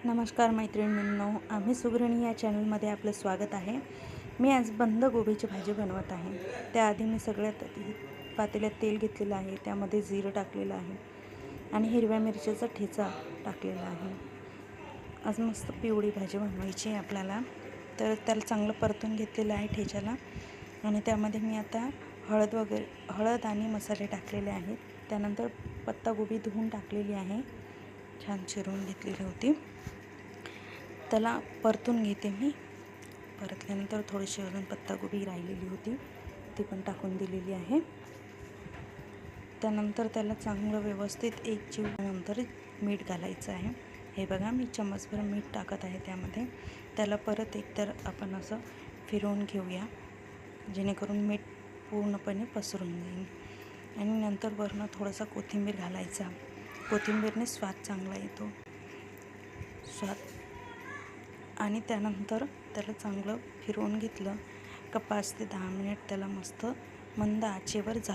नमस्कार मैत्रिणींनो, आम्ही सुगृहिणी या चॅनलमध्ये आपलं स्वागत आहे। मी आज बंद गोबीची भाजी बनवत आहे। त्याआधी मी सगळ्यात पातेल्यात तेल घेतलेलं आहे, त्यामध्ये जिरं टाकलेलं आहे आणि हिरव्या मिरचीचा ठेचा टाकलेला आहे। आज मस्त पिवळी भाजी बनवायची आहे आपल्याला, तर त्याला चांगलं परतून घेतलेलं आहे ठेच्याला। आणि त्यामध्ये मी आता हळद आणि मसाले टाकलेले आहेत। त्यानंतर पत्तागोबी धुवून टाकलेली आहे, छान चिरून घेतलेली होती। त्याला परतून घेते मी। परतल्यानंतर थोडीशी अजून पत्तागोबी राहिलेली होती, ती पण टाकून दिलेली आहे। त्यानंतर त्याला चांगलं व्यवस्थित एक जीवनंतर मीठ घालायचं आहे। हे बघा, मी चम्मचभर मीठ टाकत आहे त्यामध्ये। त्याला परत एकतर आपण असं फिरवून घेऊया, जेणेकरून मीठ पूर्णपणे पसरून जाईल। आणि नंतर वरून थोडासा कोथिंबीर घालायचा। कोथिंबीरने स्वाद चांगला येतो। आणि त्यानंतर त्याला चांगलं फिरवून घेतलं का 5 ते 10 मिनिट त्याला मस्त मंद आचेवर